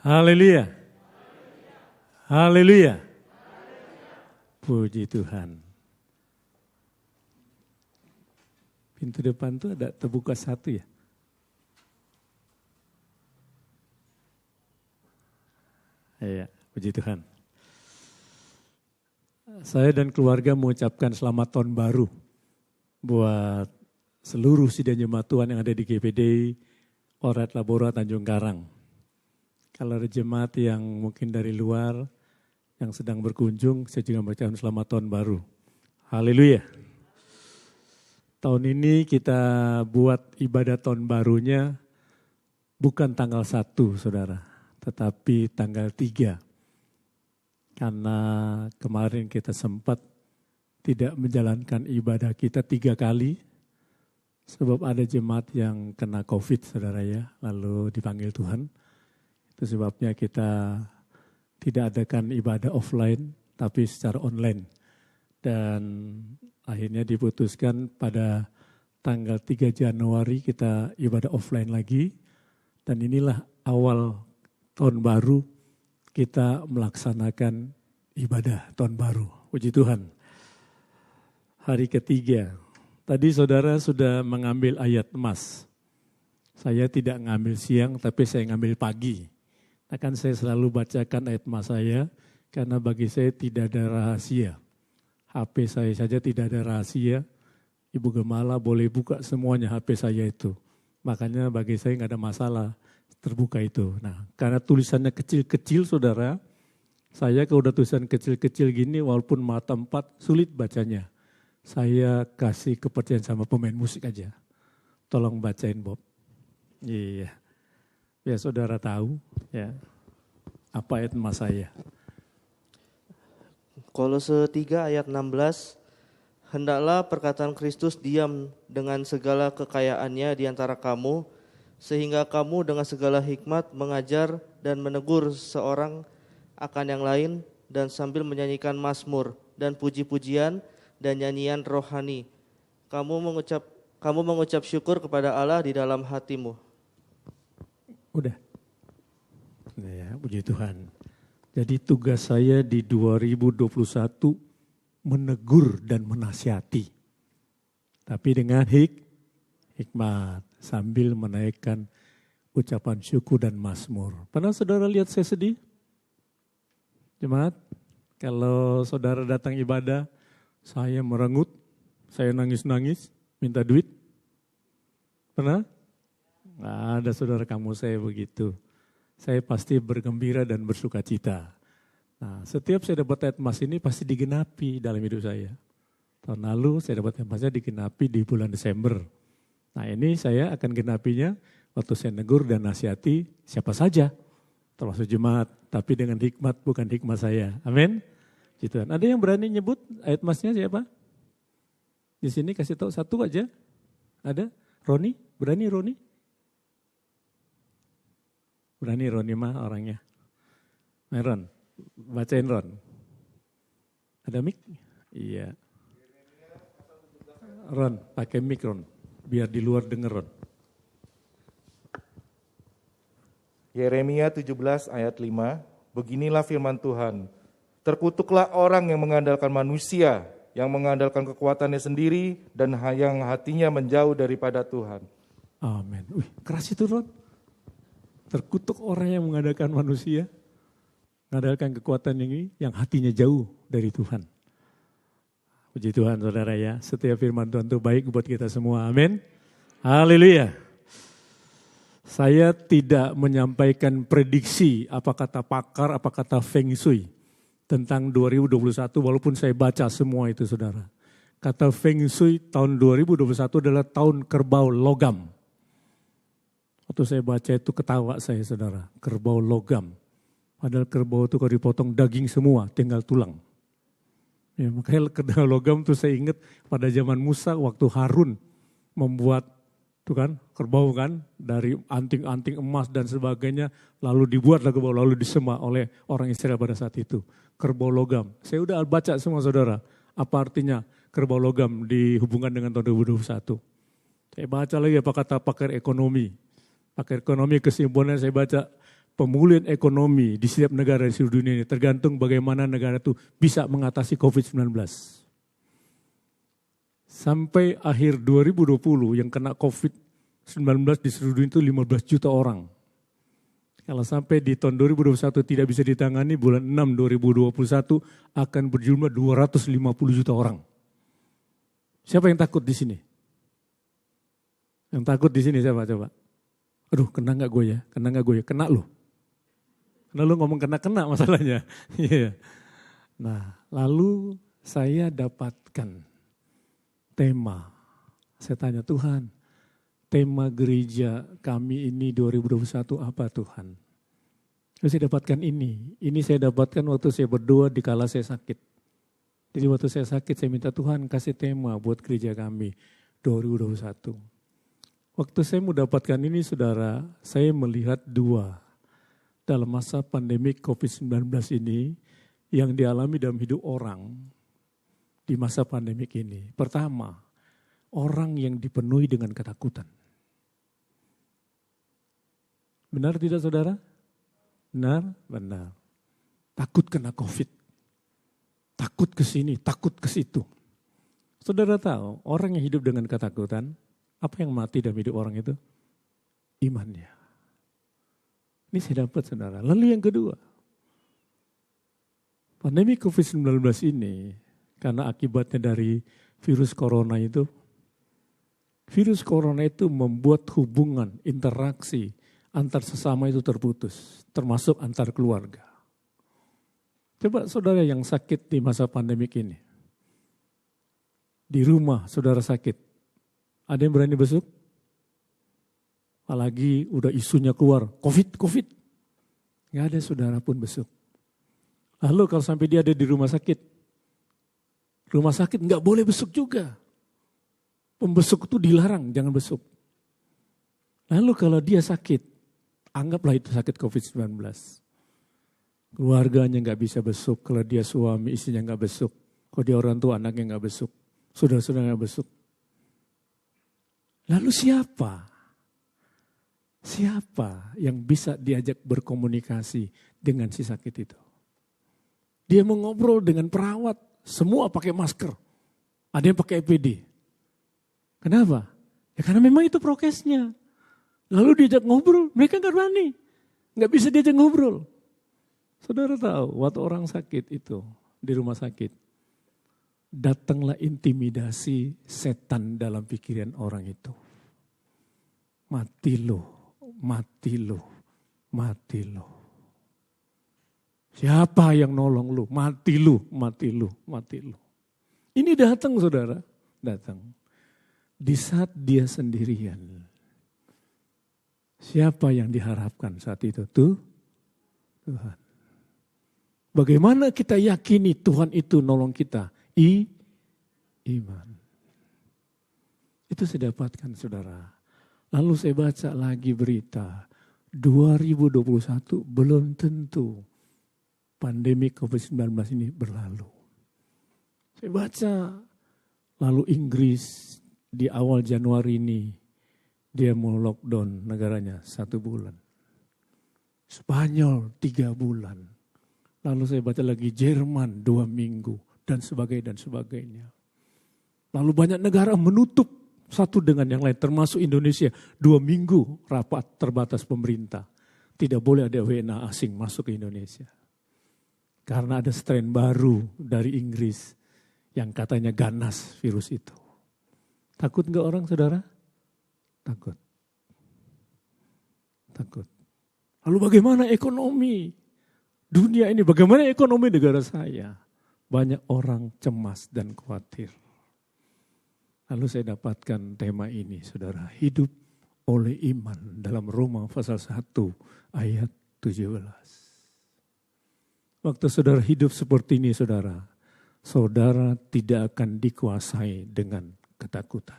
Haleluya. Haleluya. Puji Tuhan. Pintu depan tuh ada terbuka satu ya. Iya, puji Tuhan. Saya dan keluarga mengucapkan selamat tahun baru buat seluruh sidang jemaat Tuhan yang ada di GPD Oret Labora Tanjung Karang. Kalau ada jemaat yang mungkin dari luar yang sedang berkunjung, saya juga mengucapkan selamat tahun baru. Haleluya. Tahun ini kita buat ibadah tahun barunya bukan tanggal 1, saudara, tetapi tanggal 3. Karena kemarin kita sempat tidak menjalankan ibadah kita 3 kali, sebab ada jemaat yang kena COVID, saudara ya, lalu dipanggil Tuhan. Itu sebabnya kita tidak adakan ibadah offline, tapi secara online. Dan akhirnya diputuskan pada tanggal 3 Januari kita ibadah offline lagi. Dan inilah awal tahun baru kita melaksanakan ibadah tahun baru. Puji Tuhan. Hari ketiga. Tadi saudara sudah mengambil ayat emas. Saya tidak ngambil siang, tapi saya ngambil pagi. Akan saya selalu bacakan ayat emas saya, karena bagi saya tidak ada rahasia. HP saya saja tidak ada rahasia. Ibu Gemala boleh buka semuanya HP saya itu. Makanya bagi saya nggak ada masalah terbuka itu. Nah, karena tulisannya kecil-kecil saudara, saya kalau udah tulisan kecil-kecil gini walaupun mata 4 sulit bacanya. Saya kasih kepercayaan sama pemain musik aja. Tolong bacain Bob. Iya. Ya saudara tahu ya apa ayat emas saya. Kolose 3 ayat 16. Hendaklah perkataan Kristus diam dengan segala kekayaannya di antara kamu, sehingga kamu dengan segala hikmat mengajar dan menegur seorang akan yang lain, dan sambil menyanyikan mazmur dan puji-pujian dan nyanyian rohani. Kamu mengucap syukur kepada Allah di dalam hatimu. Udah. Ya, puji Tuhan. Jadi tugas saya di 2021 menegur dan menasihati. Tapi dengan hikmat. Sambil menaikkan ucapan syukur dan mazmur. Pernah saudara lihat saya sedih? Jemaat, kalau saudara datang ibadah, saya merengut, saya nangis-nangis, minta duit. Pernah? Nggak ada saudara kamu saya begitu. Saya pasti bergembira dan bersuka cita. Nah, setiap saya dapat ayat emas ini pasti digenapi dalam hidup saya. Tahun lalu saya dapat ayat emasnya digenapi di bulan Desember. Nah ini saya akan genapinya waktu saya negur dan nasihati siapa saja. Termasuk jemaat, tapi dengan hikmat bukan hikmat saya. Amin. Gitu. Ada yang berani nyebut ayat emasnya siapa? Di sini kasih tahu satu aja. Ada? Roni? Berani Roni? Berani Roni mah orangnya. Ron, bacain Ron. Ada mic? Iya. Ron, pakai mic Ron. Biar di luar denger Ron. Yeremia 17 ayat 5, beginilah firman Tuhan. Terkutuklah orang yang mengandalkan manusia, yang mengandalkan kekuatannya sendiri, dan yang hatinya menjauh daripada Tuhan. Amin. Wih, keras itu Ron. Terkutuk orang yang mengandalkan manusia, mengandalkan kekuatan ini, yang hatinya jauh dari Tuhan. Puji Tuhan saudara ya, setiap firman Tuhan itu baik buat kita semua, amin. Haleluya. Saya tidak menyampaikan prediksi apa kata pakar, apa kata Feng Shui tentang 2021 walaupun saya baca semua itu saudara. Kata Feng Shui tahun 2021 adalah tahun kerbau logam. Waktu saya baca itu ketawa saya saudara, kerbau logam. Padahal kerbau itu kalau dipotong daging semua, tinggal tulang. Ya, makanya kerbau logam itu saya ingat pada zaman Musa waktu Harun membuat tuh kan kerbau kan dari anting-anting emas dan sebagainya, lalu dibuatlah kerbau lalu disembah oleh orang Israel pada saat itu. Kerbau logam. Saya udah baca semua saudara. Apa artinya kerbau logam dihubungkan dengan tahun 2021. Saya baca lagi apa kata pakar ekonomi. Pakar ekonomi kesimpulannya saya baca, pemulihan ekonomi di setiap negara di seluruh dunia ini tergantung bagaimana negara itu bisa mengatasi COVID-19. Sampai akhir 2020 yang kena COVID-19 di seluruh dunia itu 15 juta orang. Kalau sampai di tahun 2021 tidak bisa ditangani, bulan 6 2021 akan berjumlah 250 juta orang. Siapa yang takut di sini? Yang takut di sini siapa coba? Aduh, kena nggak gue ya? Kena nggak gue ya? Kena lo. Karena lo ngomong kena masalahnya. Nah, lalu saya dapatkan tema. Saya tanya, Tuhan, tema gereja kami ini 2021 apa Tuhan? Saya dapatkan ini. Ini saya dapatkan waktu saya berdoa di kala saya sakit. Jadi waktu saya sakit saya minta Tuhan kasih tema buat gereja kami 2021. Waktu saya mendapatkan ini saudara, saya melihat dua dalam masa pandemi COVID-19 ini yang dialami dalam hidup orang di masa pandemik ini. Pertama, orang yang dipenuhi dengan ketakutan. Benar tidak saudara? Benar? Benar. Takut kena COVID. Takut ke sini, takut ke situ. Saudara tahu, orang yang hidup dengan ketakutan, apa yang mati dalam hidup orang itu? Imannya. Ini saya dapat saudara. Lalu yang kedua, pandemi COVID-19 ini, karena akibatnya dari virus corona itu membuat hubungan, interaksi antar sesama itu terputus, termasuk antar keluarga. Coba saudara yang sakit di masa pandemik ini, di rumah saudara sakit, ada yang berani besuk? Apalagi udah isunya keluar, COVID. Gak ada saudara pun besuk. Lalu kalau sampai dia ada di rumah sakit gak boleh besuk juga. Pembesuk itu dilarang, jangan besuk. Lalu kalau dia sakit, anggaplah itu sakit COVID-19. Keluarganya gak bisa besuk, kalau dia suami istrinya gak besuk. Kalau dia orang tua anaknya gak besuk, saudara-saudara gak besuk. Lalu siapa yang bisa diajak berkomunikasi dengan si sakit itu? Dia mau ngobrol dengan perawat, semua pakai masker. Ada yang pakai APD. Kenapa? Ya karena memang itu prokesnya. Lalu diajak ngobrol, mereka gak berani. Gak bisa diajak ngobrol. Saudara tahu, waktu orang sakit itu, di rumah sakit, datanglah intimidasi setan dalam pikiran orang itu. Mati lo. Siapa yang nolong lu? Mati lu. Ini datang saudara, datang. Di saat dia sendirian. Siapa yang diharapkan saat itu? Tuhan. Bagaimana kita yakini Tuhan itu nolong kita? Iman. Itu saya dapatkan saudara. Lalu saya baca lagi berita. 2021 belum tentu pandemi COVID-19 ini berlalu. Saya baca. Lalu Inggris di awal Januari ini dia mau lockdown negaranya 1 bulan. Spanyol 3 bulan. Lalu saya baca lagi Jerman 2 minggu dan sebagainya. Lalu banyak negara menutup satu dengan yang lain termasuk Indonesia 2 minggu rapat terbatas pemerintah. Tidak boleh ada WNA asing masuk ke Indonesia. Karena ada strain baru dari Inggris yang katanya ganas virus itu. Takut enggak orang saudara? Takut. Lalu bagaimana ekonomi dunia ini? Bagaimana ekonomi negara saya? Banyak orang cemas dan khawatir. Lalu saya dapatkan tema ini saudara. Hidup oleh iman dalam Roma pasal 1 ayat 17. Waktu saudara hidup seperti ini saudara tidak akan dikuasai dengan ketakutan.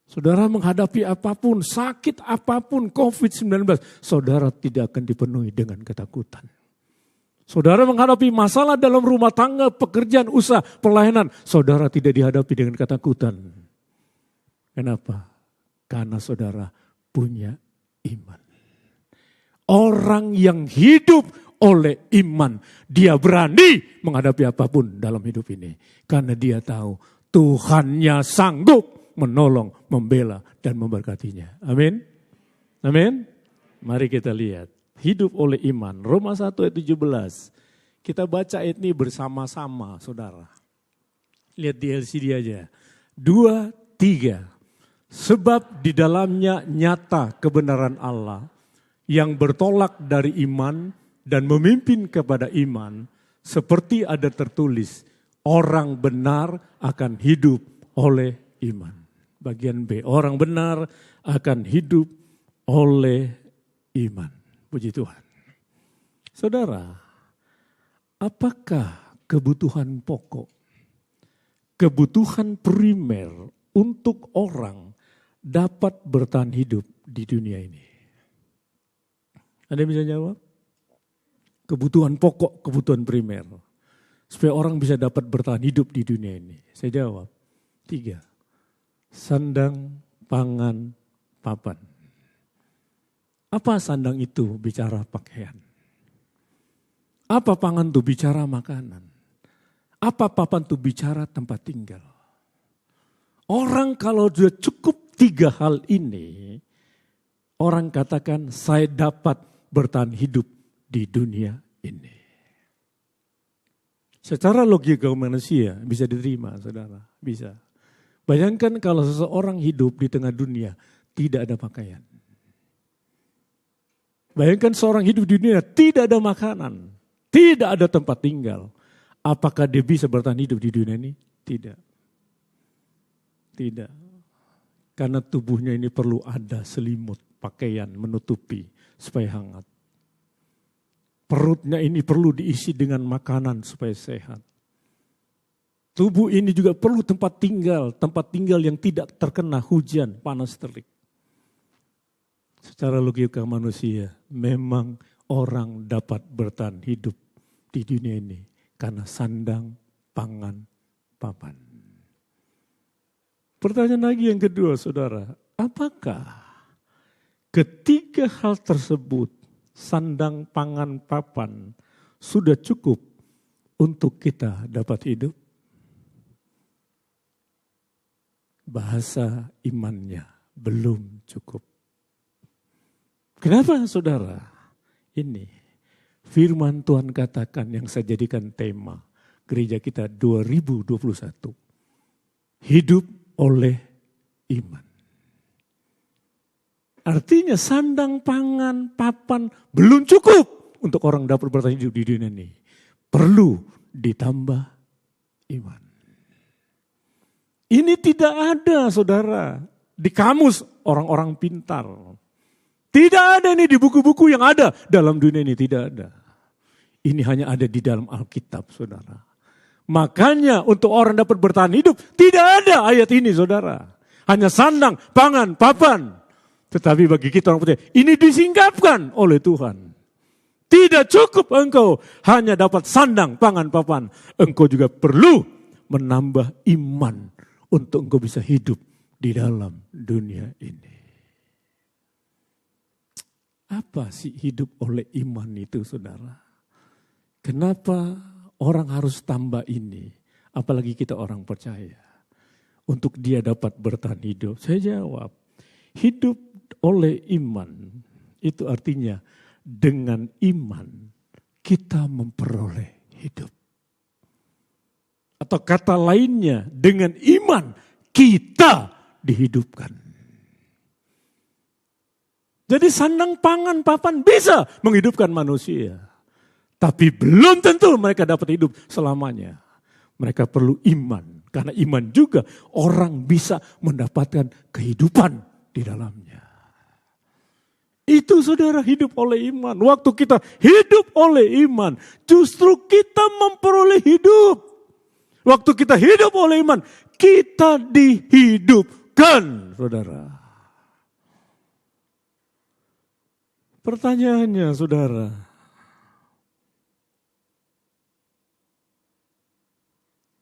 Saudara menghadapi apapun, sakit apapun, COVID-19, saudara tidak akan dipenuhi dengan ketakutan. Saudara menghadapi masalah dalam rumah tangga, pekerjaan, usaha, pelayanan, saudara tidak dihadapi dengan ketakutan. Kenapa? Karena saudara punya iman. Orang yang hidup oleh iman, dia berani menghadapi apapun dalam hidup ini. Karena dia tahu Tuhannya sanggup menolong, membela, dan memberkatinya. Amin. Amin. Mari kita lihat. Hidup oleh iman. Roma 1 ayat 17. Kita baca ayat ini bersama-sama, saudara. Lihat di LCD aja. 2, 3. Sebab di dalamnya nyata kebenaran Allah yang bertolak dari iman dan memimpin kepada iman, seperti ada tertulis, orang benar akan hidup oleh iman. Bagian B, orang benar akan hidup oleh iman. Puji Tuhan. Saudara, apakah kebutuhan pokok, kebutuhan primer untuk orang dapat bertahan hidup di dunia ini? Ada yang bisa jawab? Kebutuhan pokok, kebutuhan primer. Supaya orang bisa dapat bertahan hidup di dunia ini. Saya jawab, 3. Sandang, pangan, papan. Apa sandang itu? Bicara pakaian. Apa pangan itu? Bicara makanan. Apa papan itu? Bicara tempat tinggal. Orang kalau sudah cukup 3 hal ini, orang katakan saya dapat bertahan hidup di dunia ini. Secara logika manusia bisa diterima, saudara. Bisa. Bayangkan kalau seseorang hidup di tengah dunia tidak ada pakaian. Bayangkan seorang hidup di dunia tidak ada makanan, tidak ada tempat tinggal. Apakah dia bisa bertahan hidup di dunia ini? Tidak. Tidak. Karena tubuhnya ini perlu ada selimut, pakaian menutupi supaya hangat. Perutnya ini perlu diisi dengan makanan supaya sehat. Tubuh ini juga perlu tempat tinggal yang tidak terkena hujan, panas terik. Secara logika manusia, memang orang dapat bertahan hidup di dunia ini karena sandang, pangan, papan. Pertanyaan lagi yang kedua, saudara, apakah ketiga hal tersebut, sandang, pangan, papan, sudah cukup untuk kita dapat hidup? Bahasa imannya belum cukup. Kenapa, saudara? Ini firman Tuhan katakan yang saya jadikan tema gereja kita 2021. Hidup oleh iman. Artinya sandang, pangan, papan belum cukup untuk orang dapat bertahan hidup di dunia ini. Perlu ditambah iman. Ini tidak ada, saudara, di kamus orang-orang pintar. Tidak ada ini di buku-buku yang ada dalam dunia ini, tidak ada. Ini hanya ada di dalam Alkitab, saudara. Makanya untuk orang dapat bertahan hidup, tidak ada ayat ini, saudara. Hanya sandang, pangan, papan. Tetapi bagi kita orang percaya, ini disingkapkan oleh Tuhan. Tidak cukup engkau hanya dapat sandang, pangan, papan. Engkau juga perlu menambah iman untuk engkau bisa hidup di dalam dunia ini. Apa sih hidup oleh iman itu, saudara? Kenapa orang harus tambah ini? Apalagi kita orang percaya. Untuk dia dapat bertahan hidup. Saya jawab, hidup oleh iman itu artinya dengan iman kita memperoleh hidup. Atau kata lainnya, dengan iman kita dihidupkan. Jadi sandang, pangan, papan bisa menghidupkan manusia. Tapi belum tentu mereka dapat hidup selamanya. Mereka perlu iman. Karena iman juga orang bisa mendapatkan kehidupan di dalamnya. Itu, saudara, hidup oleh iman. Waktu kita hidup oleh iman, justru kita memperoleh hidup. Waktu kita hidup oleh iman, kita dihidupkan, saudara. Pertanyaannya, saudara,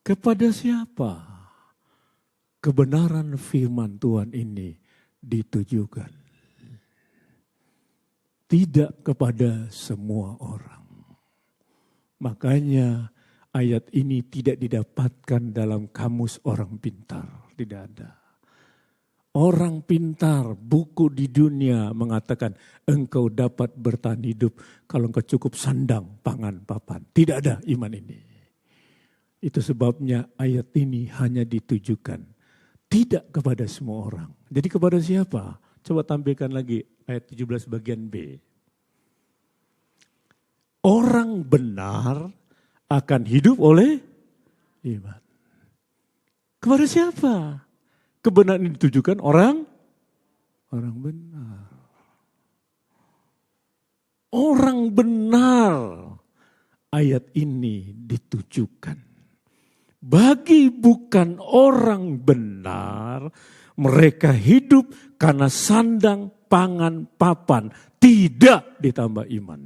kepada siapa kebenaran firman Tuhan ini ditujukan? tidak kepada semua orang. Makanya ayat ini tidak didapatkan dalam kamus orang pintar, tidak ada. Orang pintar, buku di dunia mengatakan engkau dapat bertahan hidup kalau engkau cukup sandang, pangan, papan. Tidak ada iman ini. Itu sebabnya ayat ini hanya ditujukan tidak kepada semua orang. Jadi kepada siapa? Coba tampilkan lagi ayat 17 bagian B. Orang benar akan hidup oleh iman. Kepada siapa? Kebenaran ini ditujukan orang benar. Orang benar. Ayat ini ditujukan. Bagi bukan orang benar, mereka hidup karena sandang, pangan, papan. Tidak ditambah iman.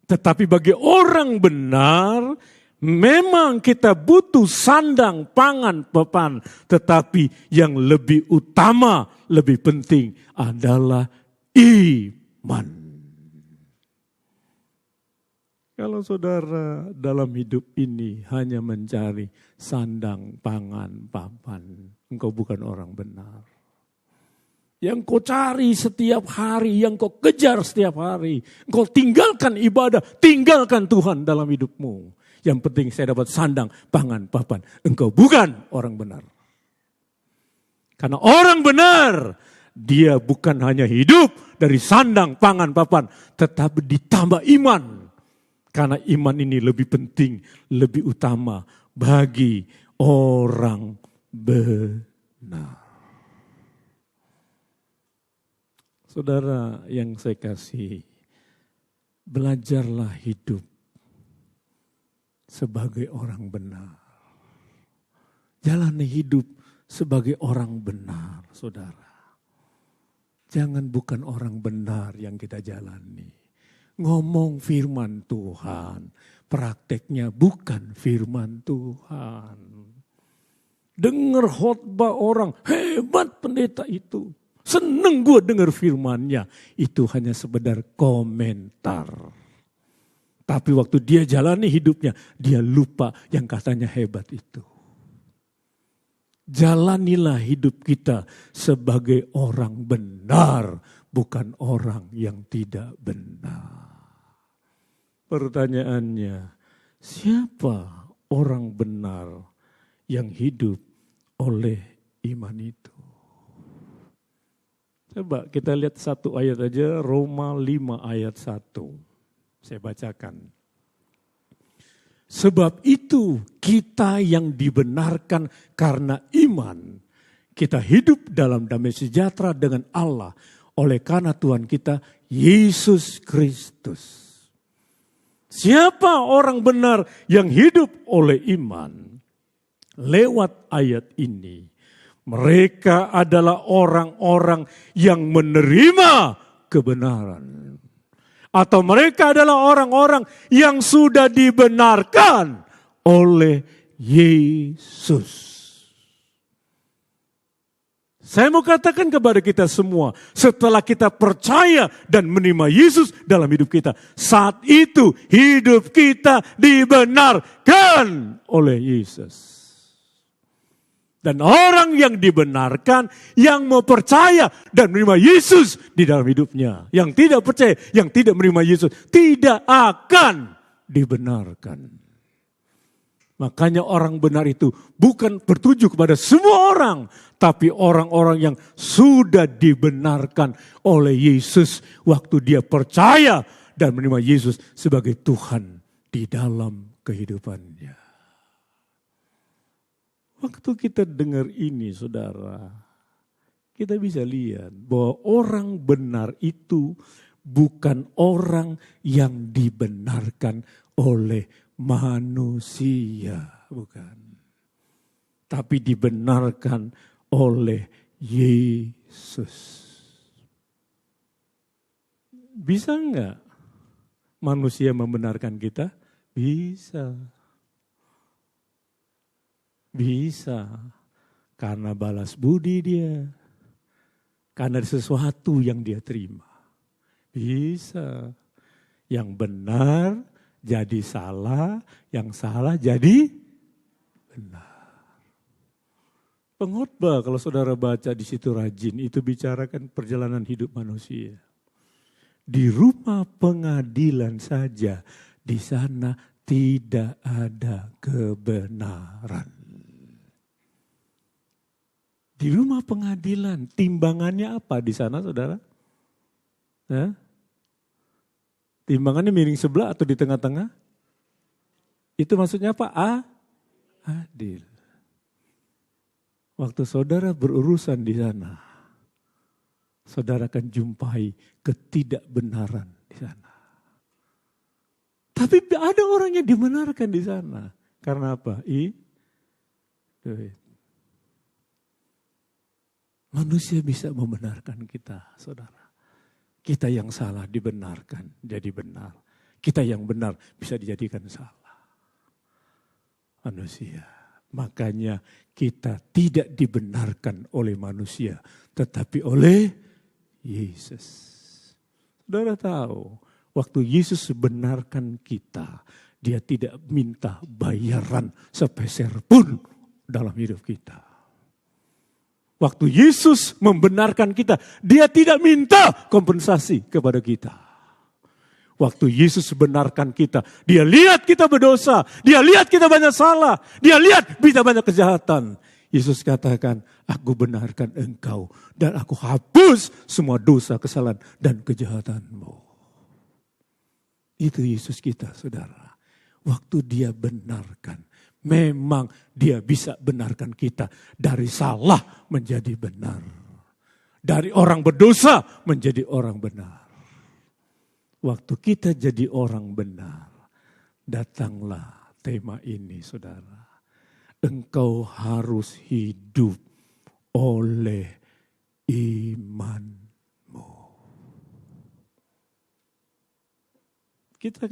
Tetapi bagi orang benar, memang kita butuh sandang, pangan, papan. Tetapi yang lebih utama, lebih penting adalah iman. Kalau saudara dalam hidup ini hanya mencari sandang, pangan, papan, engkau bukan orang benar. Yang kau cari setiap hari, yang kau kejar setiap hari. Engkau tinggalkan ibadah, tinggalkan Tuhan dalam hidupmu. Yang penting saya dapat sandang, pangan, papan. Engkau bukan orang benar. Karena orang benar, dia bukan hanya hidup dari sandang, pangan, papan. Tetapi ditambah iman. Karena iman ini lebih penting, lebih utama bagi orang benar. Saudara yang saya kasih, belajarlah hidup sebagai orang benar. Jalani hidup sebagai orang benar, saudara. Jangan bukan orang benar yang kita jalani. Ngomong firman Tuhan, prakteknya bukan firman Tuhan. Dengar khotbah orang, hebat pendeta itu. Seneng gue dengar firmannya. Itu hanya sekedar komentar. Tapi waktu dia jalani hidupnya, dia lupa yang katanya hebat itu. Jalanilah hidup kita sebagai orang benar, bukan orang yang tidak benar. Pertanyaannya, siapa orang benar yang hidup oleh iman itu? Coba kita lihat satu ayat aja, Roma 5 ayat 1. Saya bacakan. Sebab itu kita yang dibenarkan karena iman, kita hidup dalam damai sejahtera dengan Allah oleh karena Tuhan kita Yesus Kristus. Siapa orang benar yang hidup oleh iman? Lewat ayat ini, mereka adalah orang-orang yang menerima kebenaran. Atau mereka adalah orang-orang yang sudah dibenarkan oleh Yesus. Saya mau katakan kepada kita semua, setelah kita percaya dan menerima Yesus dalam hidup kita, saat itu hidup kita dibenarkan oleh Yesus. Dan orang yang dibenarkan, yang mau percaya dan menerima Yesus di dalam hidupnya. Yang tidak percaya, yang tidak menerima Yesus, tidak akan dibenarkan. Makanya orang benar itu bukan bertuju kepada semua orang, tapi orang-orang yang sudah dibenarkan oleh Yesus waktu dia percaya dan menerima Yesus sebagai Tuhan di dalam kehidupannya. Waktu kita dengar ini, saudara, kita bisa lihat bahwa orang benar itu bukan orang yang dibenarkan oleh manusia, bukan. Tapi dibenarkan oleh Yesus. Bisa enggak manusia membenarkan kita? Bisa. Bisa. Karena balas budi dia. Karena ada sesuatu yang dia terima. Bisa. Yang benar jadi salah, yang salah jadi benar. Pengkhotbah kalau saudara baca di situ rajin, itu bicarakan perjalanan hidup manusia. Di rumah pengadilan saja, di sana tidak ada kebenaran. Di rumah pengadilan, timbangannya apa di sana saudara? Timbangannya miring sebelah atau di tengah-tengah? Itu maksudnya apa? Adil. Waktu saudara berurusan di sana, saudara akan jumpai ketidakbenaran di sana. Tapi ada orang yang dibenarkan di sana. Karena apa? Duit. Manusia bisa membenarkan kita, saudara. Kita yang salah dibenarkan jadi benar. Kita yang benar bisa dijadikan salah. Manusia. Makanya kita tidak dibenarkan oleh manusia, tetapi oleh Yesus. Saudara tahu, waktu Yesus benarkan kita, dia tidak minta bayaran sepeser pun dalam hidup kita. Waktu Yesus membenarkan kita, dia tidak minta kompensasi kepada kita. Waktu Yesus benarkan kita, dia lihat kita berdosa, dia lihat kita banyak salah, dia lihat kita banyak kejahatan. Yesus katakan, aku benarkan engkau dan aku hapus semua dosa, kesalahan dan kejahatanmu. Itu Yesus kita, saudara. Waktu dia benarkan, memang dia bisa benarkan kita dari salah menjadi benar. Dari orang berdosa menjadi orang benar. Waktu kita jadi orang benar, datanglah tema ini, saudara. Engkau harus hidup oleh imanmu. Kita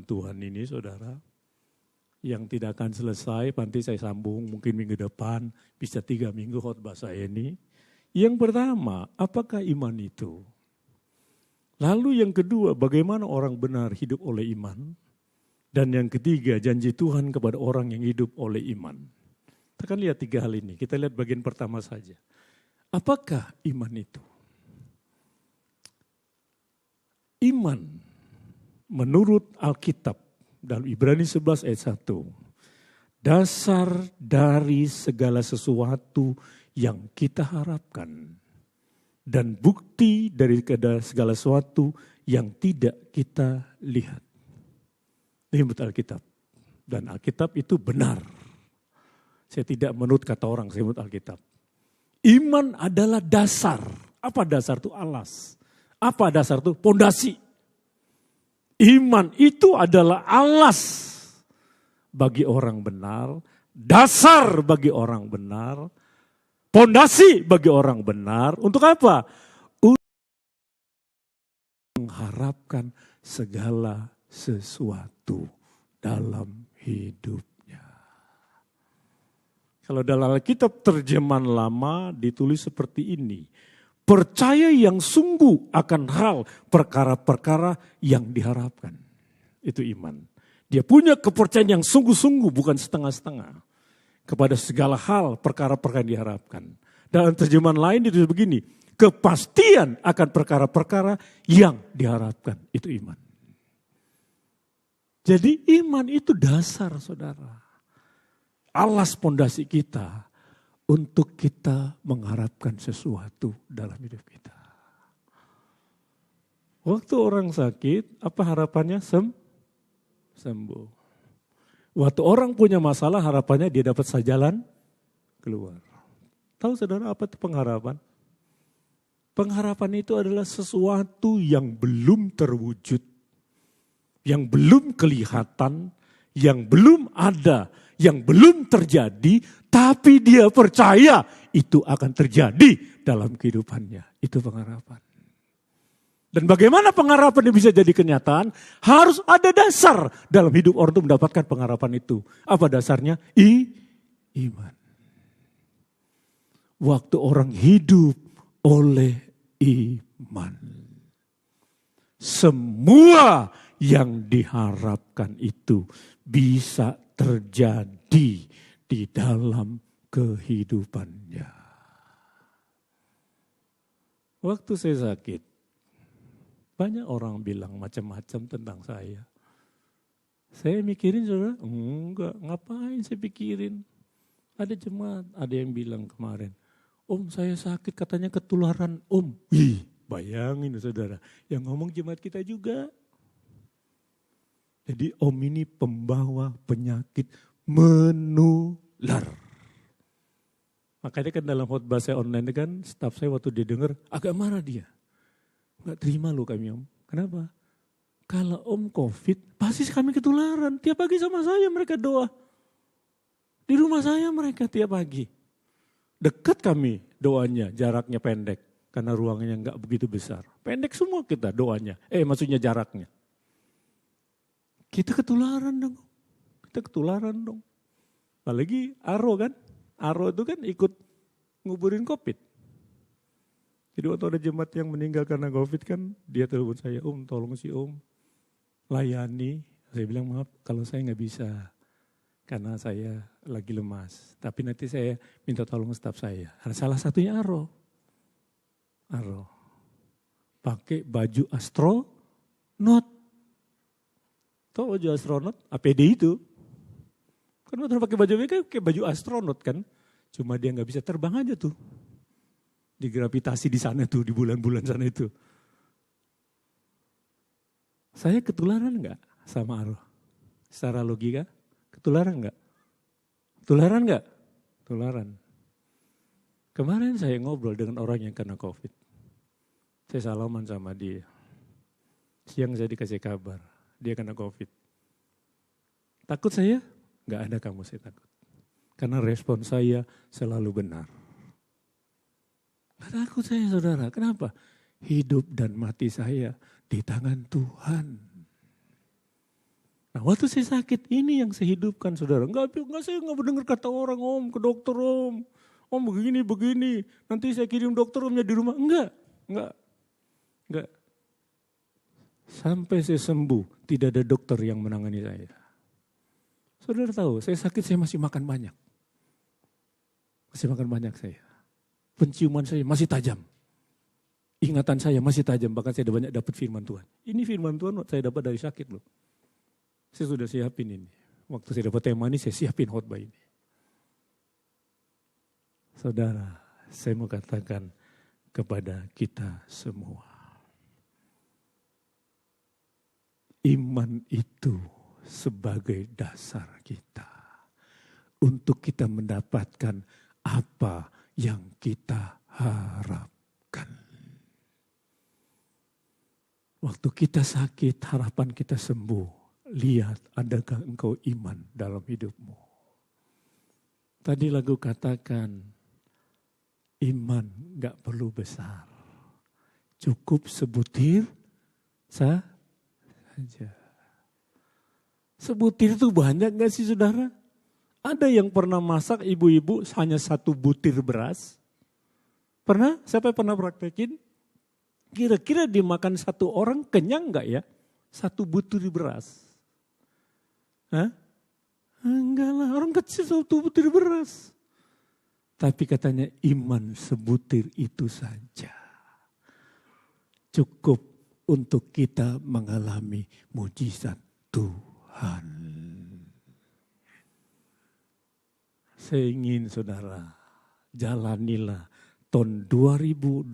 Tuhan ini, saudara, yang tidak akan selesai, nanti saya sambung mungkin minggu depan, bisa 3 minggu khotbah saya ini. Yang pertama, apakah iman itu? Lalu yang kedua, bagaimana orang benar hidup oleh iman? Dan yang ketiga, janji Tuhan kepada orang yang hidup oleh iman. Kita akan lihat 3 hal ini. Kita lihat bagian pertama saja. Apakah iman itu? Iman menurut Alkitab dalam Ibrani 11 ayat 1. Dasar dari segala sesuatu yang kita harapkan. Dan bukti dari segala sesuatu yang tidak kita lihat. Ini menurut Alkitab. Dan Alkitab itu benar. Saya tidak menurut kata orang, saya menurut Alkitab. Iman adalah dasar. Apa dasar itu? Alas. Apa dasar itu? Pondasi. Iman itu adalah alas bagi orang benar. Dasar bagi orang benar. Pondasi bagi orang benar, untuk apa? Untuk mengharapkan segala sesuatu dalam hidupnya. Kalau dalam Alkitab terjemahan lama ditulis seperti ini. Percaya yang sungguh akan hal perkara-perkara yang diharapkan. Itu iman. Dia punya kepercayaan yang sungguh-sungguh, bukan setengah-setengah. Kepada segala hal perkara-perkara yang diharapkan. Dalam terjemahan lain ditulis begini, kepastian akan perkara-perkara yang diharapkan, itu iman. Jadi iman itu dasar, saudara. Alas pondasi kita untuk kita mengharapkan sesuatu dalam hidup kita. Waktu orang sakit, apa harapannya? Sembuh. Waktu orang punya masalah, harapannya dia dapat jalan keluar. Tahu saudara apa itu pengharapan? Pengharapan itu adalah sesuatu yang belum terwujud, yang belum kelihatan, yang belum ada, yang belum terjadi, tapi dia percaya itu akan terjadi dalam kehidupannya. Itu pengharapan. Dan bagaimana pengharapan ini bisa jadi kenyataan? Harus ada dasar dalam hidup orang untuk mendapatkan pengharapan itu. Apa dasarnya? Iman. waktu orang hidup oleh iman. Semua yang diharapkan itu bisa terjadi di dalam kehidupannya. Waktu saya sakit, banyak orang bilang macam-macam tentang saya. Saya mikirin, saudara, enggak, ngapain saya pikirin. Ada jemaat, ada yang bilang kemarin, Om saya sakit katanya ketularan Om. Wih, bayangin saudara, yang ngomong jemaat kita juga. Jadi Om ini pembawa penyakit menular. Makanya kan dalam khotbah saya online kan, staf saya waktu dia dengar agak marah dia. Enggak terima loh kami Om. Kenapa? Kalau Om COVID, pasti kami ketularan. Tiap pagi sama saya mereka doa. Di rumah saya mereka tiap pagi. Dekat kami doanya, jaraknya pendek. Karena ruangannya enggak begitu besar. Pendek semua kita doanya. Maksudnya jaraknya. Kita ketularan dong. Kita ketularan dong. Apalagi Aro kan. Aro itu kan ikut nguburin COVID. Jadi waktu ada jemaat yang meninggal karena COVID kan. Dia telepon saya, Om tolong si Om layani. Saya bilang maaf kalau saya nggak bisa. Karena saya lagi lemas. Tapi nanti saya minta tolong staf saya. Salah satunya Aro. Pakai baju astronot. Tahu baju astronot? APD itu. Kan waktu pakai baju mereka kayak baju astronot kan. Cuma dia nggak bisa terbang aja tuh. Digravitasi di sana tuh, di bulan-bulan sana itu. Saya ketularan nggak sama Aro? Secara logika? Ketularan enggak? Ketularan. Kemarin saya ngobrol dengan orang yang kena COVID. Saya salaman sama dia. Siang saya dikasih kabar, dia kena COVID. Takut saya? Enggak ada kamu saya takut. Karena respon saya selalu benar. Enggak takut saya saudara, kenapa? Hidup dan mati saya di tangan Tuhan. Nah waktu saya sakit ini yang saya hidupkan saudara. Enggak saya enggak mendengar kata orang Om ke dokter Om. Om begini. Nanti saya kirim dokter Omnya di rumah. Enggak. Sampai saya sembuh tidak ada dokter yang menangani saya. Saudara tahu saya sakit saya masih makan banyak. Saya. Penciuman saya masih tajam. Ingatan saya masih tajam. Bahkan saya banyak dapat firman Tuhan. Ini firman Tuhan saya dapat dari sakit loh. Saya sudah siapin ini. Waktu saya dapat tema ini, saya siapin khotbah ini. Saudara, saya mau katakan kepada kita semua. Iman itu sebagai dasar kita. Untuk kita mendapatkan apa yang kita harapkan. Waktu kita sakit, harapan kita sembuh. Lihat, adakah engkau iman dalam hidupmu? Tadi lagu katakan, iman gak perlu besar. Cukup sebutir saja. Sebutir itu banyak gak sih saudara? Ada yang pernah masak ibu-ibu hanya 1 butir beras? Pernah? Siapa pernah praktekin? Kira-kira dimakan 1 orang kenyang gak ya? 1 butir beras. Hah? Enggak lah, orang kecil 1 butir beras. Tapi katanya iman sebutir itu saja. Cukup untuk kita mengalami mujizat Tuhan. Saya ingin saudara, jalanilah tahun 2021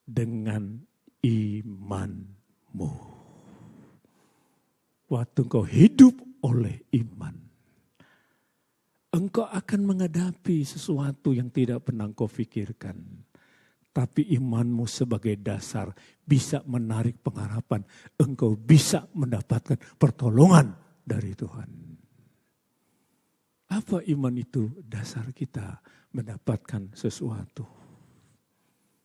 dengan imanmu. Waktu engkau hidup oleh iman, engkau akan menghadapi sesuatu yang tidak pernah engkau pikirkan. Tapi imanmu sebagai dasar bisa menarik pengharapan. Engkau bisa mendapatkan pertolongan dari Tuhan. Apa iman itu? Dasar kita mendapatkan sesuatu.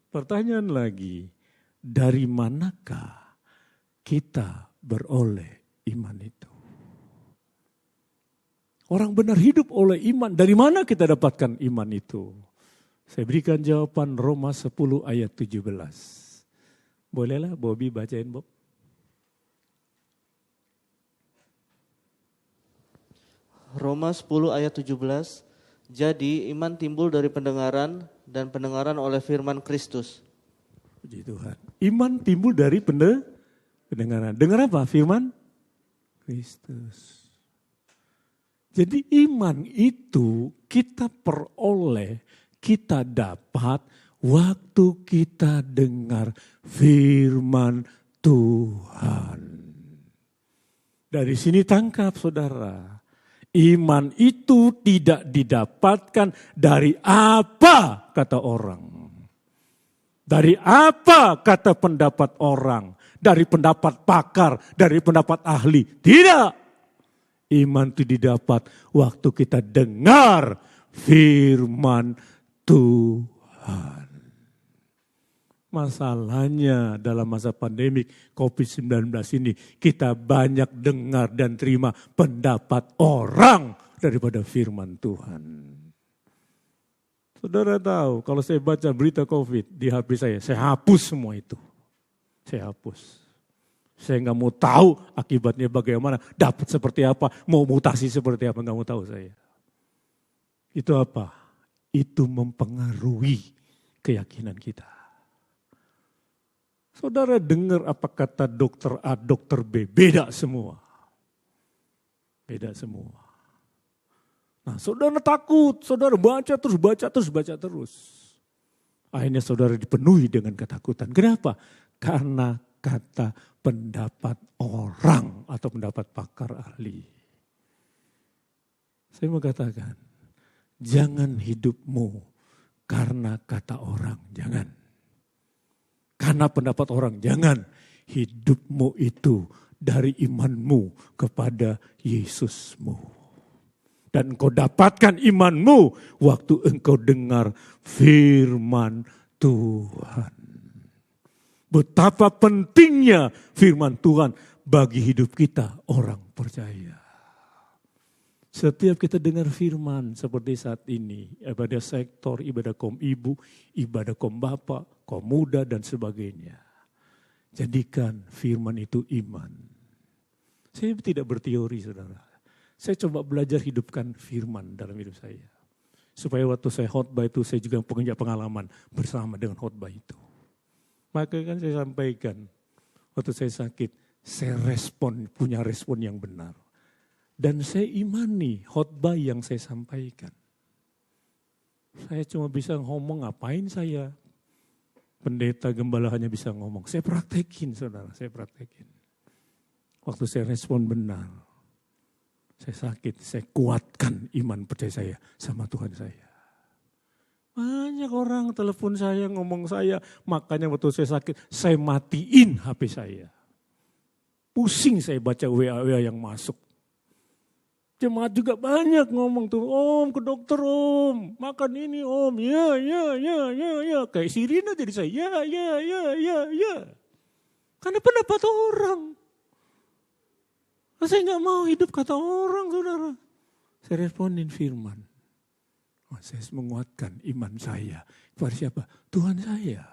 Pertanyaan lagi, dari manakah kita beroleh iman itu? Orang benar hidup oleh iman. Dari mana kita dapatkan iman itu? Saya berikan jawaban Roma 10 ayat 17. Bolehlah Bobby bacain, Bob? Roma 10 ayat 17. Jadi iman timbul dari pendengaran dan pendengaran oleh firman Kristus. Puji Tuhan. Iman timbul dari pendengaran. Dengar apa? Firman Kristus. Jadi iman itu kita peroleh, kita dapat waktu kita dengar firman Tuhan. Dari sini tangkap saudara, iman itu tidak didapatkan dari apa kata orang. Dari apa kata pendapat orang, dari pendapat pakar, dari pendapat ahli. Tidak. Iman itu didapat waktu kita dengar firman Tuhan. Masalahnya dalam masa pandemik COVID-19 ini kita banyak dengar dan terima pendapat orang daripada firman Tuhan. Saudara tahu kalau saya baca berita COVID di HP saya hapus semua itu. Saya hapus. Saya nggak mau tahu akibatnya bagaimana, dapat seperti apa, mau mutasi seperti apa, nggak mau tahu saya. Itu apa? Itu mempengaruhi keyakinan kita. Saudara dengar apa kata dokter A, dokter B, beda semua. Beda semua. Nah saudara takut, saudara baca terus. Akhirnya saudara dipenuhi dengan ketakutan. Kenapa? Karena kata pendapat orang atau pendapat pakar ahli. Saya mau katakan, jangan hidupmu karena kata orang, jangan. Karena pendapat orang, jangan. Hidupmu itu dari imanmu kepada Yesusmu. Dan engkau dapatkan imanmu waktu engkau dengar firman Tuhan. Betapa pentingnya firman Tuhan bagi hidup kita orang percaya. Setiap kita dengar firman seperti saat ini, ibadah sektor, ibadah kaum ibu, ibadah kaum bapak, kaum muda dan sebagainya. Jadikan firman itu iman. Saya tidak berteori saudara. Saya coba belajar hidupkan firman dalam hidup saya. Supaya waktu saya khotbah itu saya juga punya pengalaman bersama dengan khotbah itu. Maka kan saya sampaikan, waktu saya sakit, saya punya respon yang benar. Dan saya imani khotbah yang saya sampaikan. Saya cuma bisa ngomong, ngapain saya? Pendeta gembala hanya bisa ngomong. Saya praktekin saudara, saya praktekin. Waktu saya respon benar, saya sakit, saya kuatkan iman percaya saya sama Tuhan saya. Banyak orang telepon saya, ngomong saya, makanya waktu saya sakit, saya matiin HP saya. Pusing saya baca WA yang masuk. Jemaat juga banyak ngomong tuh, om ke dokter om, makan ini om, ya. Kayak sirine jadi saya, ya. Karena pendapat orang. Saya nggak mau hidup kata orang saudara. Saya responin firman. Saya menguatkan iman saya. Kepada siapa? Tuhan saya.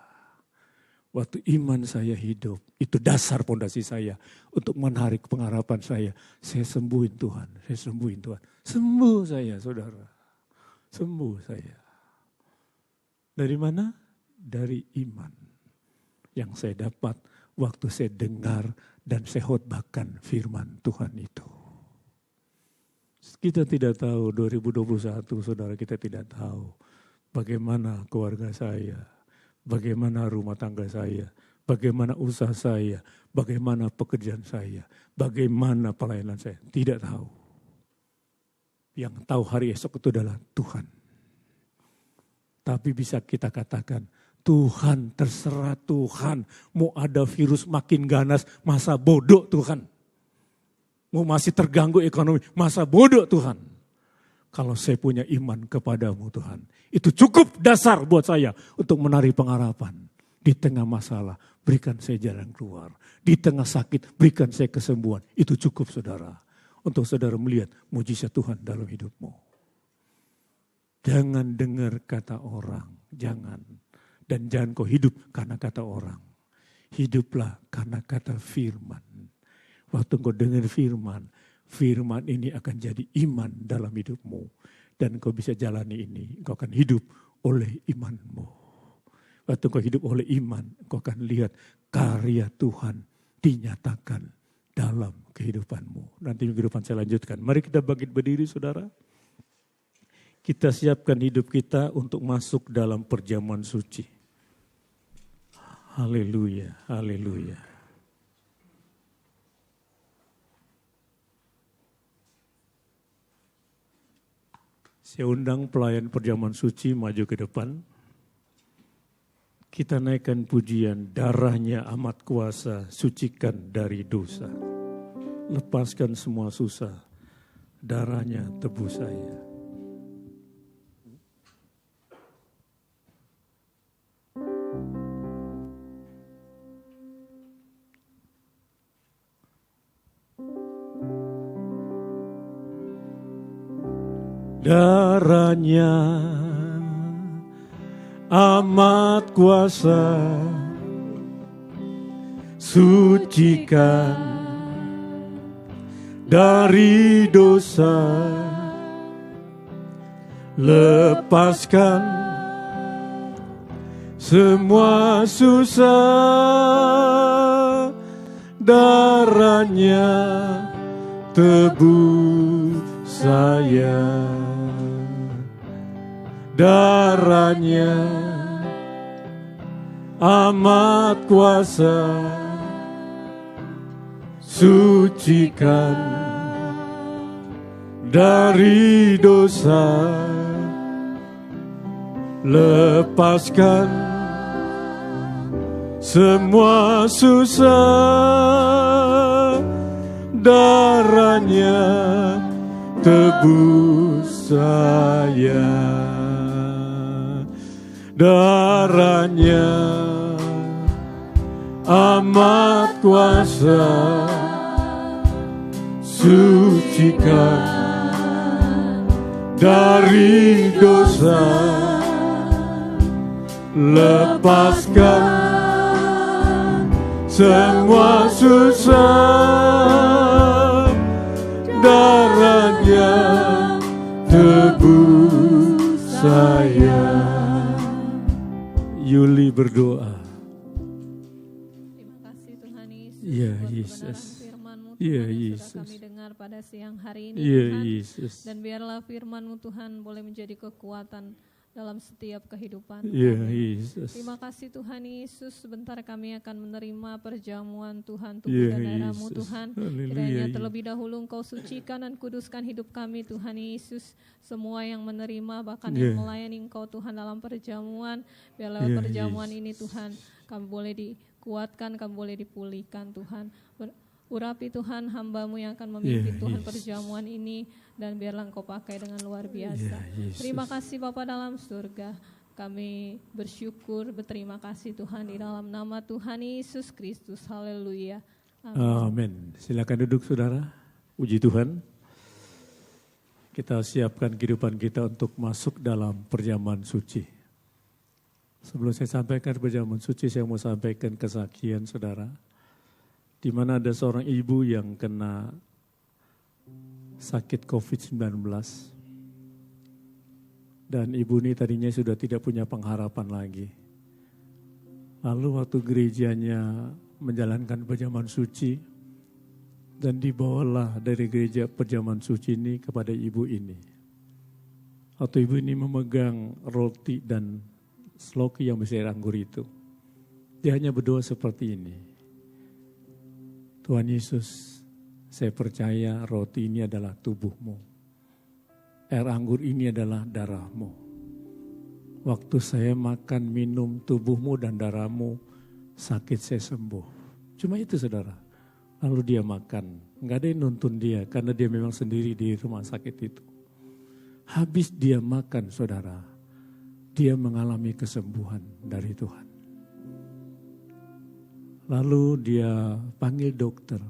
Waktu iman saya hidup, itu dasar pondasi saya. Untuk menarik pengharapan saya. Saya sembuhin Tuhan. Sembuh saya saudara. Sembuh saya. Dari mana? Dari iman. Yang saya dapat waktu saya dengar dan saya khotbahkan firman Tuhan itu. Kita tidak tahu 2021 saudara, kita tidak tahu bagaimana keluarga saya, bagaimana rumah tangga saya, bagaimana usaha saya, bagaimana pekerjaan saya, bagaimana pelayanan saya. Tidak tahu. Yang tahu hari esok itu adalah Tuhan. Tapi bisa kita katakan, Tuhan terserah Tuhan. Mau ada virus makin ganas, masa bodoh Tuhan. Mau masih terganggu ekonomi, masa bodoh Tuhan. Kalau saya punya iman kepadamu Tuhan. Itu cukup dasar buat saya untuk menarik pengharapan. Di tengah masalah, berikan saya jalan keluar. Di tengah sakit, berikan saya kesembuhan. Itu cukup saudara. untuk saudara melihat mujizat Tuhan dalam hidupmu. Jangan dengar kata orang, jangan. Dan jangan kau hidup karena kata orang. Hiduplah karena kata firman. Waktu kau dengar firman, firman ini akan jadi iman dalam hidupmu. Dan kau bisa jalani ini, kau akan hidup oleh imanmu. Waktu kau hidup oleh iman, kau akan lihat karya Tuhan dinyatakan dalam kehidupanmu. Nanti minggu depan saya lanjutkan. Mari kita bangkit berdiri, saudara. Kita siapkan hidup kita untuk masuk dalam perjamuan suci. Haleluya, haleluya. Saya undang pelayan perjamuan suci maju ke depan. Kita naikkan pujian, darahnya amat kuasa, sucikan dari dosa. Lepaskan semua susah, darahnya tebus saya. Darahnya amat kuasa, sucikan dari dosa, lepaskan semua susah, darahnya tebus saya. Darahnya amat kuasa, sucikan dari dosa, lepaskan semua susah, darahnya tebus saya. Darahnya amat kuasa, sucikan dari dosa, lepaskan semua susah, darahnya tebus saya. Yuli berdoa. Terima kasih Tuhan Yesus. Ya buat Yesus. kebenaran firman-Mu Ya Tuhan yang Yesus. sudah kami dengar pada siang hari ini Ya Tuhan. Yesus. Dan biarlah firman-Mu Tuhan boleh menjadi kekuatan dalam setiap kehidupan Ya kami. Yesus. Terima kasih Tuhan Yesus. Sebentar kami akan menerima perjamuan Tuhan, tubuh Ya dan darah-Mu Yesus. Tuhan. Haleluya. Kiranya terlebih dahulu Engkau sucikan dan kuduskan hidup kami Tuhan Yesus. Semua yang menerima bahkan Ya. yang melayani Engkau Tuhan dalam perjamuan. Biarlah Ya, perjamuan Yesus. ini Tuhan kami boleh dikuatkan, kami boleh dipulihkan Tuhan. Urapi Tuhan hamba-Mu yang akan memimpin Ya, Tuhan Yesus. perjamuan ini. Dan biarlah Engkau pakai dengan luar biasa. Ya, Yesus. Terima kasih Bapa dalam surga. Kami bersyukur, berterima kasih Tuhan di dalam nama Tuhan Yesus Kristus. Haleluya. Amin. Amin. Silakan duduk saudara. Puji Tuhan. Kita siapkan kehidupan kita untuk masuk dalam perjamuan suci. Sebelum saya sampaikan perjamuan suci, saya mau sampaikan kesaksian saudara. Di mana ada seorang ibu yang kena sakit COVID-19. Dan ibu ini tadinya sudah tidak punya pengharapan lagi. Lalu waktu gerejanya menjalankan perjamuan suci, dan dibawalah dari gereja perjamuan suci ini kepada ibu ini. Waktu ibu ini memegang roti dan sloki yang berisi air anggur itu, dia hanya berdoa seperti ini. Tuhan Yesus, saya percaya roti ini adalah tubuh-Mu. Air anggur ini adalah darah-Mu. Waktu saya makan, minum tubuh-Mu dan darah-Mu, sakit saya sembuh. Cuma itu saudara. Lalu dia makan. Enggak ada yang nuntun dia karena dia memang sendiri di rumah sakit itu. Habis dia makan saudara, dia mengalami kesembuhan dari Tuhan. Lalu dia panggil dokter.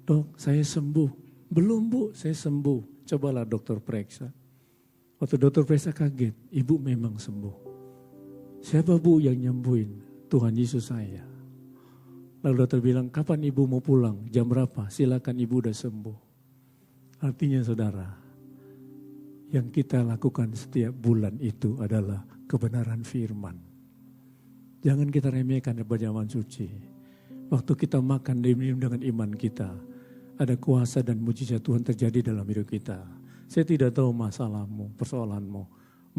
Dok, saya sembuh. Belum Bu, saya sembuh. Cobalah dokter periksa. Waktu dokter periksa kaget, ibu memang sembuh. Siapa Bu yang nyembuhin? Tuhan Yesus saya. Lalu dokter bilang, kapan ibu mau pulang? Jam berapa? Silakan ibu udah sembuh. Artinya saudara, yang kita lakukan setiap bulan itu adalah kebenaran firman. Jangan kita remehkan perjamuan suci. Waktu kita makan dan minum dengan iman kita, ada kuasa dan mujizat Tuhan terjadi dalam hidup kita. Saya tidak tahu masalahmu, persoalanmu.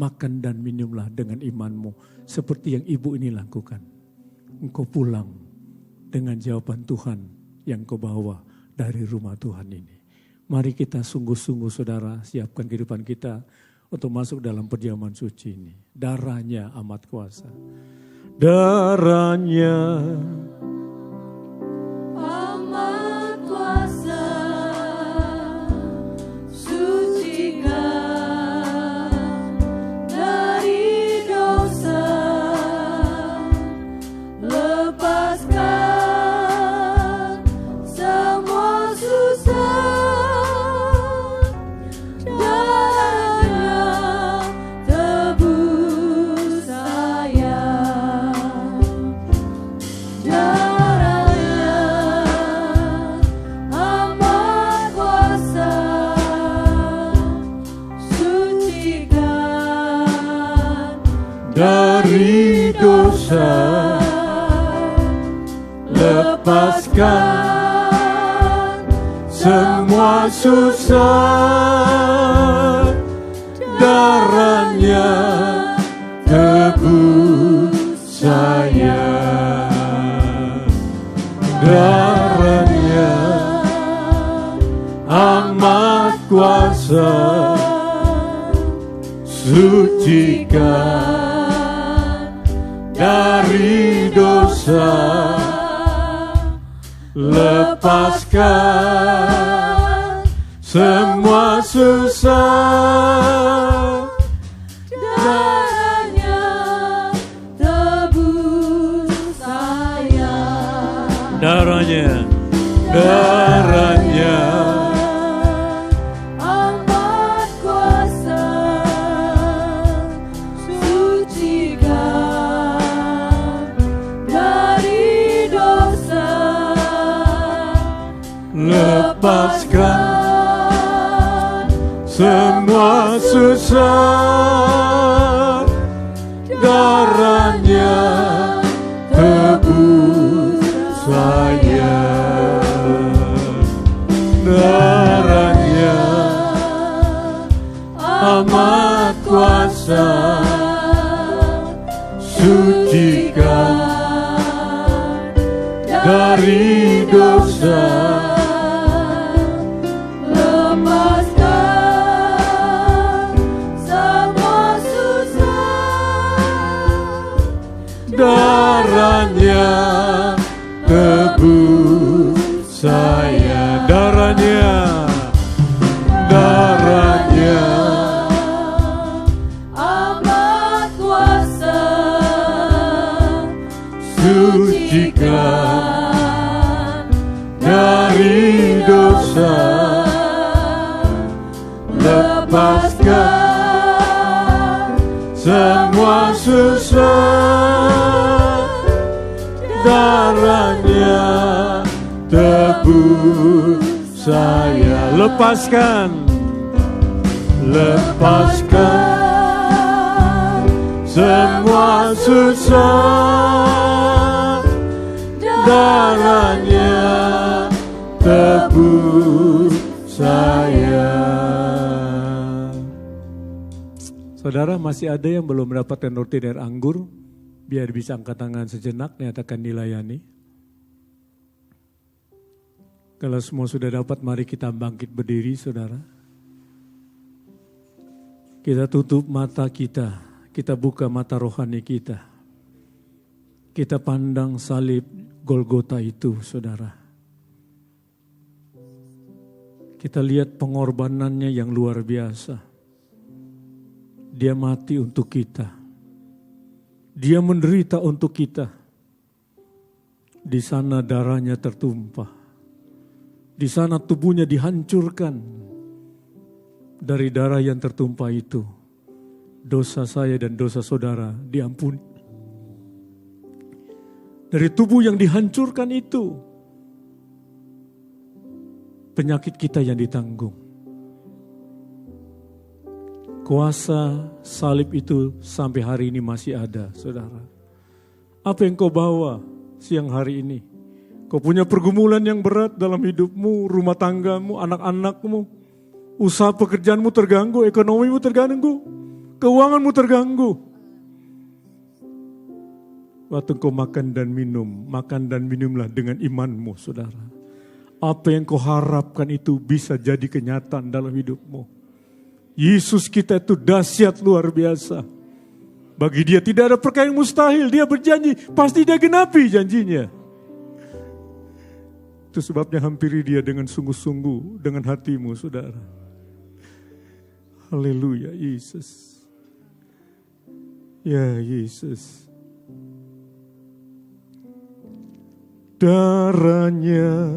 Makan dan minumlah dengan imanmu. Seperti yang ibu ini lakukan. Engkau pulang dengan jawaban Tuhan yang kau bawa dari rumah Tuhan ini. Mari kita sungguh-sungguh saudara siapkan kehidupan kita untuk masuk dalam perjamuan suci ini. Darahnya amat kuasa. Darahnya amat kuasa, sucikan dari dosa, lepaskan semua susah. Darahnya tebus saya. dari dosa, lepaskan semua susah. Darahnya tebus saya. Darahnya amat kuasa, sucikan dari dosa, lepaskan semua susah. Darahnya tebus saya. Darahnya amat kuasa, sucikan dari dosa, lepaskan semua susah. Darahnya tebus saya. Darahnya amat kuasa, sucikan dari dosa, lepaskan semua susah. darahnya tebus saya. Darahnya amat kuasa, sucikan dari dosa, lepaskan semua susah. Darahnya tebus saya. Lepaskan semua susah. Darahnya tebus saya. Saudara, masih ada yang belum mendapatkan roti dari anggur? Biar bisa angkat tangan sejenak, nyatakan dilayani. Kalau semua sudah dapat, mari kita bangkit berdiri, saudara. Kita tutup mata kita buka mata rohani kita. Kita pandang salib Golgota itu, saudara. Kita lihat pengorbanannya yang luar biasa. Dia mati untuk kita. Dia menderita untuk kita. Di sana darahnya tertumpah. Di sana tubuhnya dihancurkan. Dari darah yang tertumpah itu, dosa saya dan dosa saudara diampuni. Dari tubuh yang dihancurkan itu, penyakit kita yang ditanggung. Kuasa salib itu sampai hari ini masih ada, saudara. Apa yang kau bawa siang hari ini? Kau punya pergumulan yang berat dalam hidupmu, rumah tanggamu, anak-anakmu, usaha pekerjaanmu terganggu, ekonomimu terganggu, keuanganmu terganggu. Waktu kau makan dan minumlah dengan imanmu, saudara. Apa yang kau harapkan itu bisa jadi kenyataan dalam hidupmu. Yesus kita itu dahsyat luar biasa. Bagi dia tidak ada perkara yang mustahil. Dia berjanji, pasti dia genapi janjinya. Itu sebabnya hampiri dia dengan sungguh-sungguh, dengan hatimu, saudara. Haleluya, Yesus. Ya, Yesus. Darahnya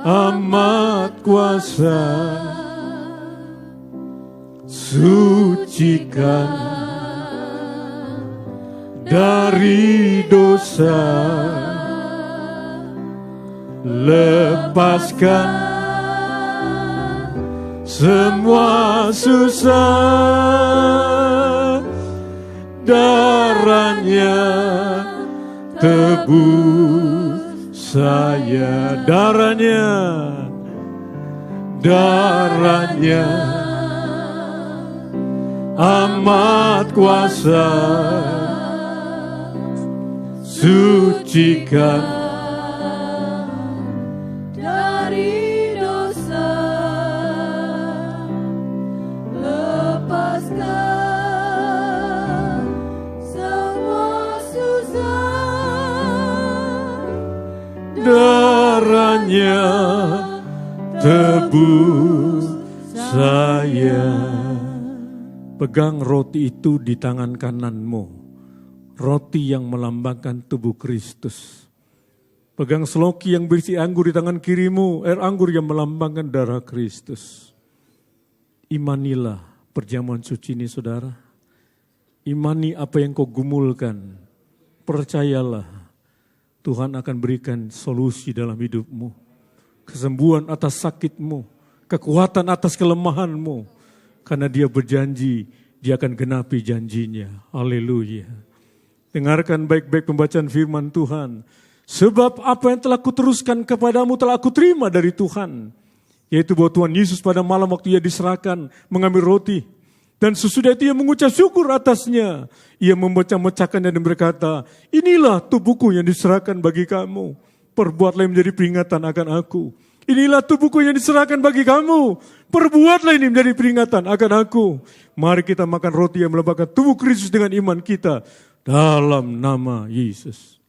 amat kuasa, sucikan dari dosa, lepaskan semua susah. Darahnya tebus saya, darahnya amat kuasa, sucikan dari dosa, lepaskan semua susah. Darahnya tebus saya. Pegang roti itu di tangan kananmu, roti yang melambangkan tubuh Kristus. Pegang seloki yang berisi anggur di tangan kirimu, air anggur yang melambangkan darah Kristus. Imanilah perjamuan suci ini, saudara. Imani apa yang kau gumulkan. Percayalah, Tuhan akan berikan solusi dalam hidupmu. Kesembuhan atas sakitmu, kekuatan atas kelemahanmu. Karena dia berjanji, dia akan genapi janjinya. Haleluya. Dengarkan baik-baik pembacaan firman Tuhan. Sebab apa yang telah kuteruskan kepadamu telah aku terima dari Tuhan. Yaitu bahwa Tuhan Yesus pada malam waktu ia diserahkan mengambil roti. Dan sesudah itu ia mengucap syukur atasnya. Ia memecah-mecahkannya dan berkata, inilah tubuhku yang diserahkan bagi kamu. Perbuatlah menjadi peringatan akan aku. Inilah tubuhku yang diserahkan bagi kamu. Perbuatlah ini menjadi peringatan akan aku. Mari kita makan roti yang melambangkan tubuh Kristus dengan iman kita. Dalam nama Yesus.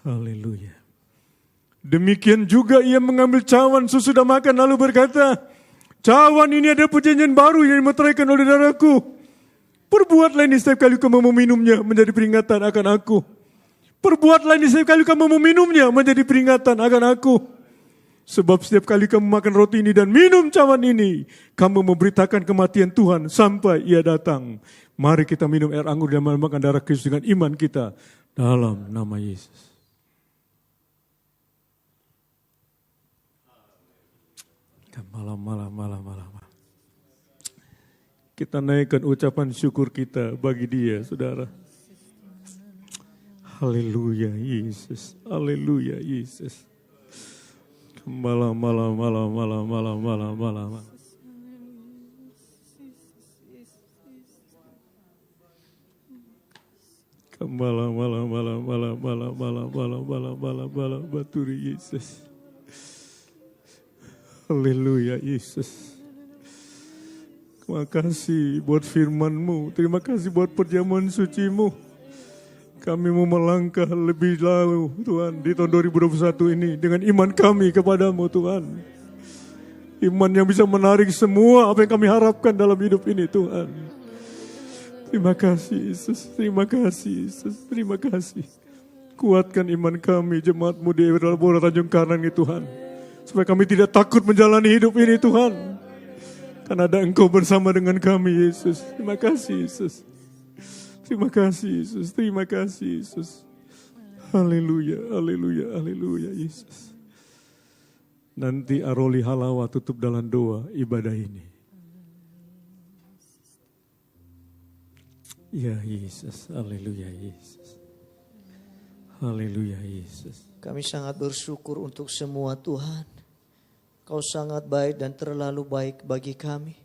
Haleluya. Demikian juga ia mengambil cawan sesudah makan lalu berkata, cawan ini ada perjanjian baru yang dimeteraikan oleh darahku. Perbuatlah ini setiap kali kamu meminumnya menjadi peringatan akan aku. Perbuatlah ini setiap kali kamu meminumnya menjadi peringatan akan aku. Sebab setiap kali kamu makan roti ini dan minum cawan ini, kamu memberitakan kematian Tuhan sampai ia datang. Mari kita minum air anggur dan melambangkan darah Kristus dengan iman kita dalam nama Yesus. Malam. Kita naikkan ucapan syukur kita bagi dia, saudara. Haleluya Yesus. Haleluya Yesus. Malam. Malam. Baturi Yesus. Haleluya Yesus. Terima kasih buat firman-Mu. Terima kasih buat perjamuan suci-Mu. Kami mau melangkah lebih jauh Tuhan di tahun 2021 ini dengan iman kami kepadamu Tuhan. Iman yang bisa menarik semua apa yang kami harapkan dalam hidup ini Tuhan. Terima kasih Yesus, terima kasih Yesus, terima kasih. Kuatkan iman kami, jemaat-Mu di Labora Tanjung Karang ini Tuhan. Supaya kami tidak takut menjalani hidup ini Tuhan. Karena ada Engkau bersama dengan kami Yesus. Terima kasih Yesus. Terima kasih Yesus, terima kasih Yesus. Haleluya, haleluya, haleluya Yesus. Nanti Aroli Halawa tutup dalam doa ibadah ini. Ya Yesus, haleluya Yesus. Haleluya Yesus. Kami sangat bersyukur untuk semua Tuhan. Kau sangat baik dan terlalu baik bagi kami.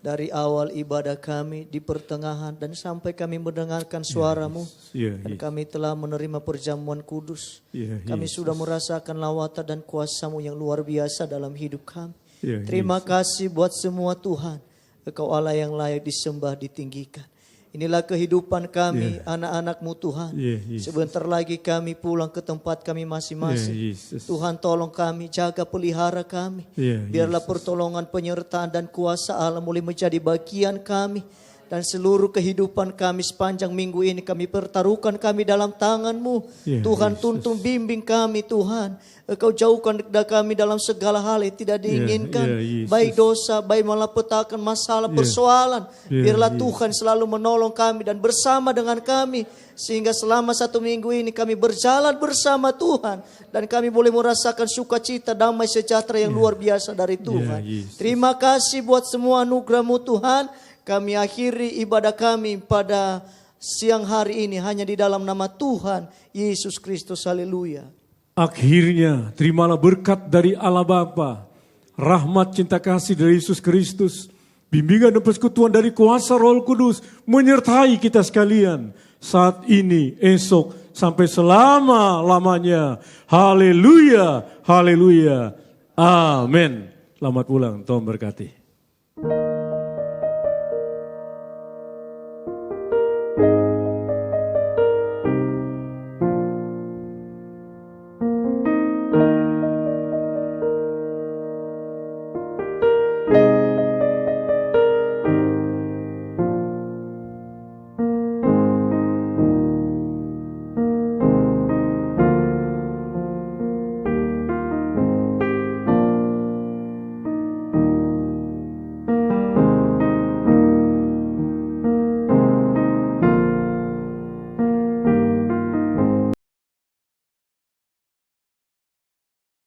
Dari awal ibadah kami, di pertengahan, dan sampai kami mendengarkan suara-Mu. Dan kami telah menerima perjamuan kudus. Kami sudah merasakan lawatan dan kuasa-Mu yang luar biasa dalam hidup kami. Terima kasih buat semua Tuhan. Engkau Allah yang layak disembah, ditinggikan. Inilah kehidupan kami, anak-anak-Mu Tuhan. Sebentar lagi kami pulang ke tempat kami masing-masing. Tuhan tolong kami, jaga pelihara kami. Biarlah pertolongan, penyertaan dan kuasa Allah mulai menjadi bagian kami. Dan seluruh kehidupan kami sepanjang minggu ini kami pertaruhkan kami dalam tangan-Mu. Tuhan tuntun bimbing kami Tuhan. Engkau jauhkan kami dalam segala hal yang tidak diinginkan. Baik dosa, baik malapetaka, masalah, persoalan. Biarlah Tuhan selalu menolong kami dan bersama dengan kami. Sehingga selama 1 minggu ini kami berjalan bersama Tuhan. Dan kami boleh merasakan sukacita, damai, sejahtera yang luar biasa dari Tuhan. Terima kasih buat semua anugerah-Mu Tuhan. Kami akhiri ibadah kami pada siang hari ini hanya di dalam nama Tuhan Yesus Kristus. Haleluya. Akhirnya terimalah berkat dari Allah Bapa, rahmat cinta kasih dari Yesus Kristus, bimbingan dan persekutuan dari kuasa Roh Kudus menyertai kita sekalian saat ini, esok, sampai selama-lamanya. Haleluya, haleluya, amin. Selamat pulang, Tuhan berkati.